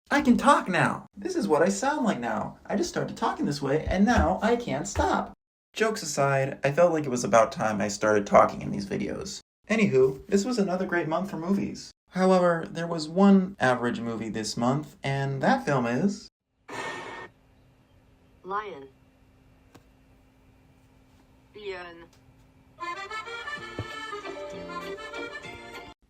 I can talk now! This is what I sound like now. I just started talking this way, and now I can't stop. Jokes aside, I felt like it was about time I started talking in these videos. Anywho, this was another great month for movies. However, there was one average movie this month, and that film is... Lion. Lion.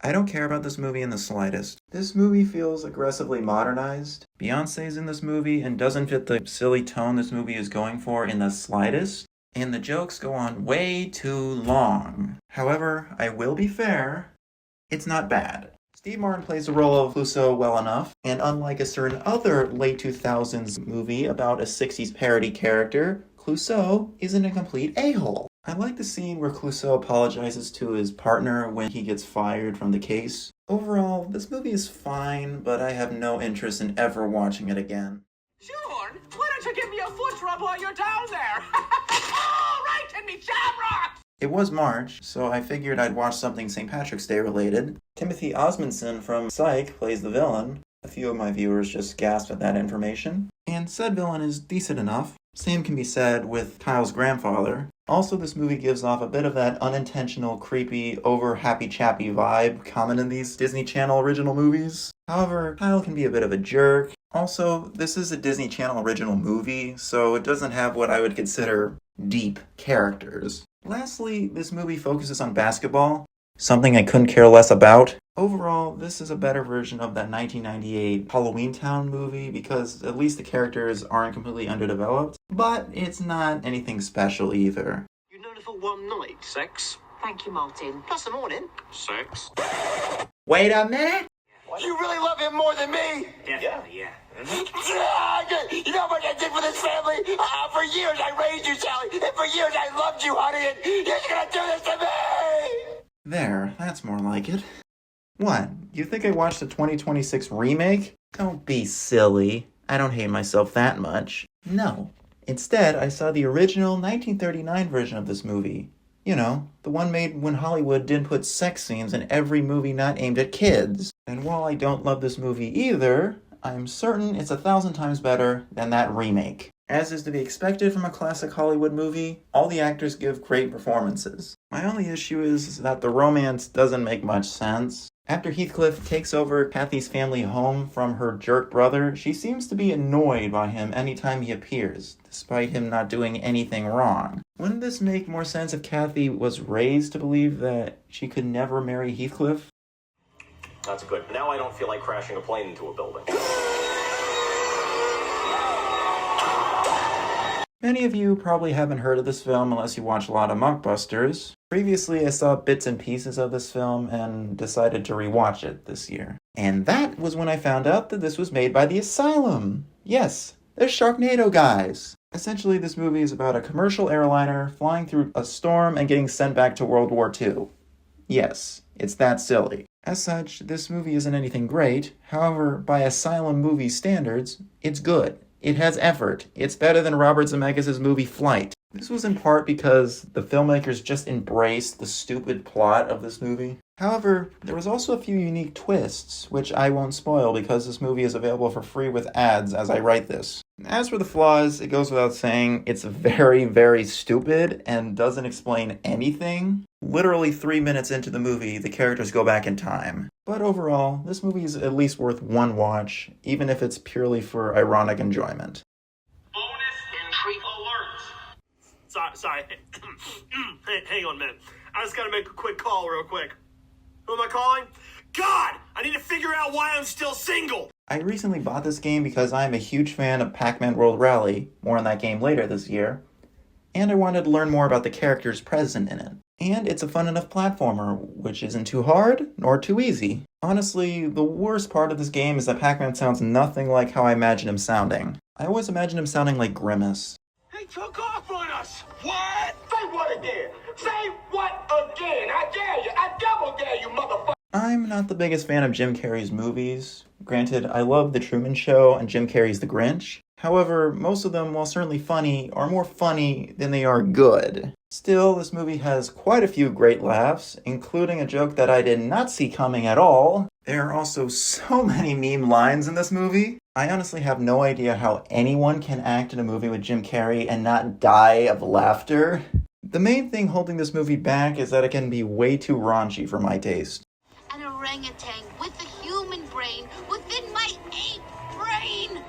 I don't care about this movie in the slightest. This movie feels aggressively modernized. Beyoncé's in this movie and doesn't fit the silly tone this movie is going for in the slightest. And the jokes go on way too long. However, I will be fair, it's not bad. Steve Martin plays the role of Clouseau well enough, and unlike a certain other late 2000s movie about a 60s parody character, Clouseau isn't a complete a-hole. I like the scene where Clouseau apologizes to his partner when he gets fired from the case. Overall, this movie is fine, but I have no interest in ever watching it again. Sure, why don't you give me a foot rub while you're down there? All right, and me shamrock! It was March, so I figured I'd watch something St. Patrick's Day related. Timothy Osmondson from Psych plays the villain. A few of my viewers just gasped at that information. And said villain is decent enough. Same can be said with Kyle's grandfather. Also, this movie gives off a bit of that unintentional, creepy, over-happy-chappy vibe common in these Disney Channel original movies. However, Kyle can be a bit of a jerk. Also, this is a Disney Channel original movie, so it doesn't have what I would consider deep characters. Lastly, this movie focuses on basketball, something I couldn't care less about. Overall, this is a better version of that 1998 Halloween Town movie because at least the characters aren't completely underdeveloped, but it's not anything special either. You known her for one night? Sex? Thank you, Martin. Plus the morning? Sex? Wait a minute! You really love him more than me? Definitely, yeah. You know what I did for this family? For years I raised you, Sally, and for years I loved you, honey, and you're gonna do this to me! There, that's more like it. What? You think I watched the 2026 remake? Don't be silly. I don't hate myself that much. No. Instead, I saw the original 1939 version of this movie. You know, the one made when Hollywood didn't put sex scenes in every movie not aimed at kids. And while I don't love this movie either, I'm certain it's 1,000 times better than that remake. As is to be expected from a classic Hollywood movie, all the actors give great performances. My only issue is that the romance doesn't make much sense. After Heathcliff takes over Kathy's family home from her jerk brother, she seems to be annoyed by him anytime he appears, despite him not doing anything wrong. Wouldn't this make more sense if Kathy was raised to believe that she could never marry Heathcliff? That's good. Now I don't feel like crashing a plane into a building. Many of you probably haven't heard of this film unless you watch a lot of mockbusters. Previously, I saw bits and pieces of this film and decided to rewatch it this year. And that was when I found out that this was made by The Asylum. Yes, they're Sharknado guys. Essentially, this movie is about a commercial airliner flying through a storm and getting sent back to World War II. Yes, it's that silly. As such, this movie isn't anything great. However, by Asylum movie standards, it's good. It has effort. It's better than Robert Zemeckis' movie Flight. This was in part because the filmmakers just embraced the stupid plot of this movie. However, there was also a few unique twists, which I won't spoil because this movie is available for free with ads as I write this. As for the flaws, it goes without saying, it's very, very stupid and doesn't explain anything. Literally 3 minutes into the movie, the characters go back in time. But overall, this movie is at least worth one watch, even if it's purely for ironic enjoyment. Bonus entry alert! Sorry. Hang on a minute. I just gotta make a quick call real quick. Who am I calling? God! I need to figure out why I'm still single! I recently bought this game because I'm a huge fan of Pac-Man World Rally, more on that game later this year, and I wanted to learn more about the characters present in it. And it's a fun enough platformer, which isn't too hard, nor too easy. Honestly, the worst part of this game is that Pac-Man sounds nothing like how I imagine him sounding. I always imagine him sounding like Grimace. They took off on us! What? Say what again? Say what again? I dare you. I double dare you, motherfucker. I'm not the biggest fan of Jim Carrey's movies. Granted, I love The Truman Show and Jim Carrey's The Grinch. However, most of them, while certainly funny, are more funny than they are good. Still, this movie has quite a few great laughs, including a joke that I did not see coming at all. There are also so many meme lines in this movie. I honestly have no idea how anyone can act in a movie with Jim Carrey and not die of laughter. The main thing holding this movie back is that it can be way too raunchy for my taste. An orangutan with a human brain within my ape brain!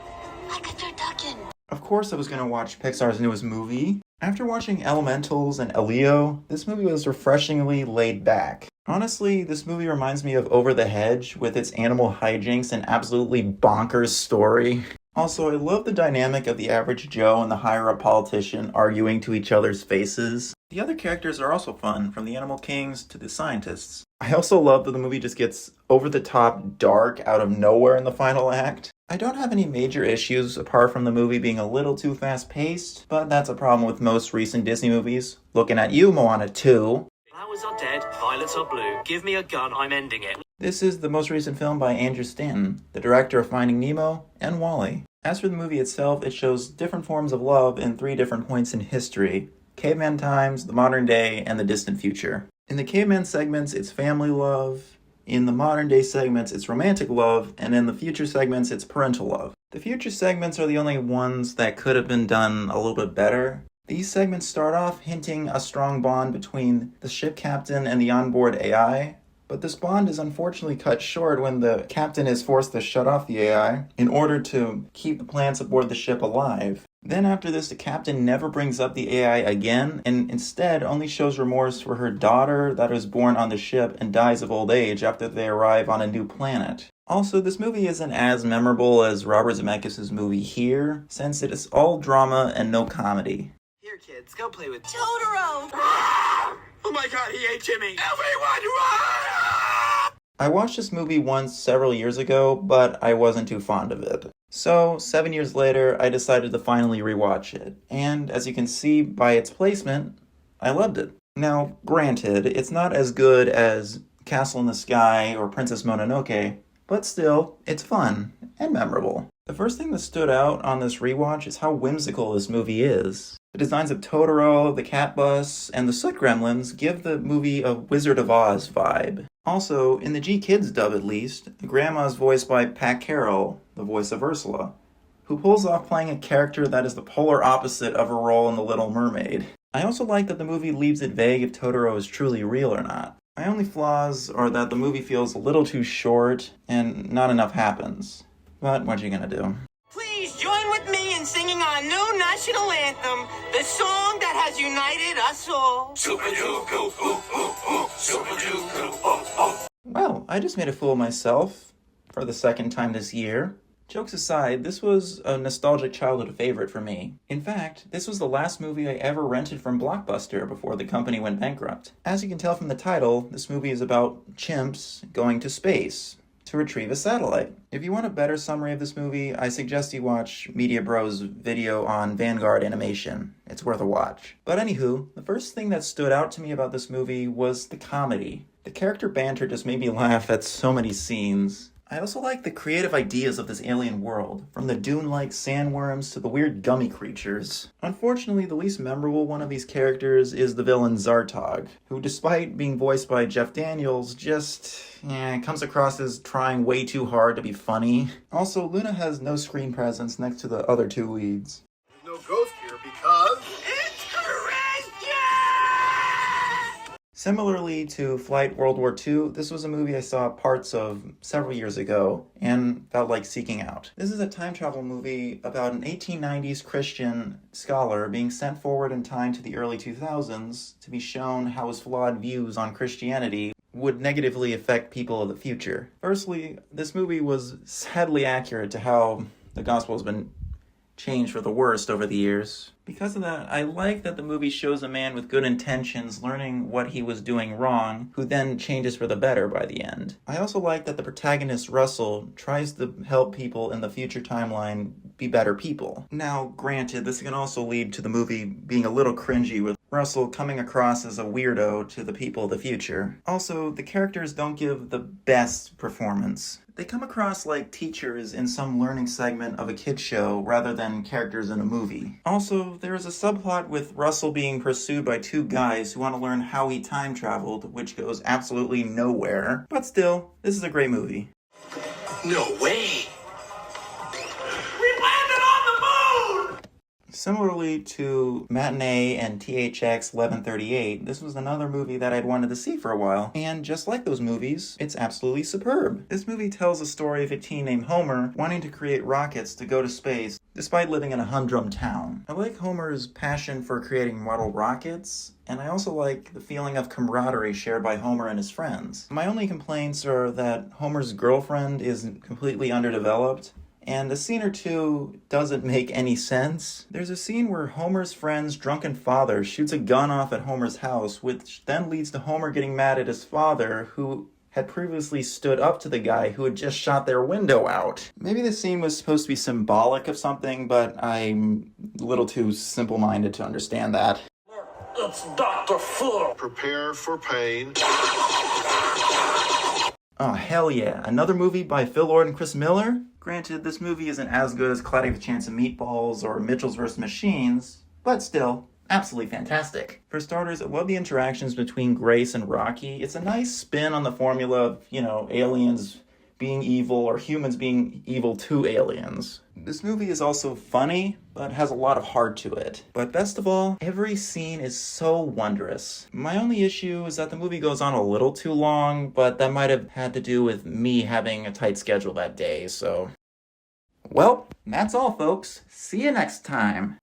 Like a turducken. Of course I was going to watch Pixar's newest movie. After watching Elementals and Elio, this movie was refreshingly laid back. Honestly, this movie reminds me of Over the Hedge with its animal hijinks and absolutely bonkers story. Also, I love the dynamic of the average Joe and the higher-up politician arguing to each other's faces. The other characters are also fun, from the animal kings to the scientists. I also love that the movie just gets over-the-top dark out of nowhere in the final act. I don't have any major issues apart from the movie being a little too fast-paced, but that's a problem with most recent Disney movies. Looking at you, Moana 2. Flowers are dead, violets are blue. Give me a gun, I'm ending it. This is the most recent film by Andrew Stanton, the director of Finding Nemo and WALL-E. As for the movie itself, it shows different forms of love in 3 different points in history: caveman times, the modern day, and the distant future. In the caveman segments, it's family love. In the modern day segments, it's romantic love. And in the future segments, it's parental love. The future segments are the only ones that could have been done a little bit better. These segments start off hinting a strong bond between the ship captain and the onboard AI, but this bond is unfortunately cut short when the captain is forced to shut off the AI in order to keep the plants aboard the ship alive. Then after this, the captain never brings up the AI again, and instead only shows remorse for her daughter that was born on the ship and dies of old age after they arrive on a new planet. Also, this movie isn't as memorable as Robert Zemeckis' movie Here, since it is all drama and no comedy. Here, kids, go play with Totoro! Oh my god, he ate Jimmy! Everyone run! I watched this movie once several years ago, but I wasn't too fond of it. So, 7 years later, I decided to finally rewatch it. And as you can see by its placement, I loved it. Now, granted, it's not as good as Castle in the Sky or Princess Mononoke, but still, it's fun and memorable. The first thing that stood out on this rewatch is how whimsical this movie is. The designs of Totoro, the Cat Bus, and the Soot Gremlins give the movie a Wizard of Oz vibe. Also, in the G-Kids dub at least, Grandma's voiced by Pat Carroll, the voice of Ursula, who pulls off playing a character that is the polar opposite of her role in The Little Mermaid. I also like that the movie leaves it vague if Totoro is truly real or not. My only flaws are that the movie feels a little too short and not enough happens. But what you gonna do? Please join with me in singing our new national anthem, the song that has united us all. Well, I just made a fool of myself for the second time this year. Jokes aside, this was a nostalgic childhood favorite for me. In fact, this was the last movie I ever rented from Blockbuster before the company went bankrupt. As you can tell from the title, this movie is about chimps going to space to retrieve a satellite. If you want a better summary of this movie, I suggest you watch Media Bro's video on Vanguard Animation. It's worth a watch. But anywho, the first thing that stood out to me about this movie was the comedy. The character banter just made me laugh at so many scenes. I also like the creative ideas of this alien world, from the dune-like sandworms to the weird gummy creatures. Unfortunately, the least memorable one of these characters is the villain Zartog, who despite being voiced by Jeff Daniels, just comes across as trying way too hard to be funny. Also, Luna has no screen presence next to the other 2 leads. There's no ghost here because... Similarly to Flight World War II, this was a movie I saw parts of several years ago and felt like seeking out. This is a time travel movie about an 1890s Christian scholar being sent forward in time to the early 2000s to be shown how his flawed views on Christianity would negatively affect people of the future. Firstly, this movie was sadly accurate to how the gospel has been changed for the worst over the years. Because of that, I like that the movie shows a man with good intentions learning what he was doing wrong, who then changes for the better by the end. I also like that the protagonist, Russell, tries to help people in the future timeline be better people. Now, granted, this can also lead to the movie being a little cringy with Russell coming across as a weirdo to the people of the future. Also, the characters don't give the best performance. They come across like teachers in some learning segment of a kid's show rather than characters in a movie. Also, there is a subplot with Russell being pursued by 2 guys who want to learn how he time traveled, which goes absolutely nowhere. But still, this is a great movie. No way. Similarly to Matinee and THX 1138, this was another movie that I'd wanted to see for a while, and just like those movies, it's absolutely superb. This movie tells the story of a teen named Homer wanting to create rockets to go to space despite living in a humdrum town. I like Homer's passion for creating model rockets, and I also like the feeling of camaraderie shared by Homer and his friends. My only complaints are that Homer's girlfriend is completely underdeveloped, and a scene or two doesn't make any sense. There's a scene where Homer's friend's drunken father shoots a gun off at Homer's house, which then leads to Homer getting mad at his father, who had previously stood up to the guy who had just shot their window out. Maybe this scene was supposed to be symbolic of something, but I'm a little too simple-minded to understand that. It's Dr. Phil. Prepare for pain. Oh, hell yeah. Another movie by Phil Lord and Chris Miller? Granted, this movie isn't as good as Cloudy with a Chance of Meatballs or Mitchell's vs. Machines, but still, absolutely fantastic. For starters, I love the interactions between Grace and Rocky. It's a nice spin on the formula of, aliens being evil or humans being evil to aliens. This movie is also funny, but has a lot of heart to it. But best of all, every scene is so wondrous. My only issue is that the movie goes on a little too long, but that might have had to do with me having a tight schedule that day, so... Well, that's all, folks. See you next time.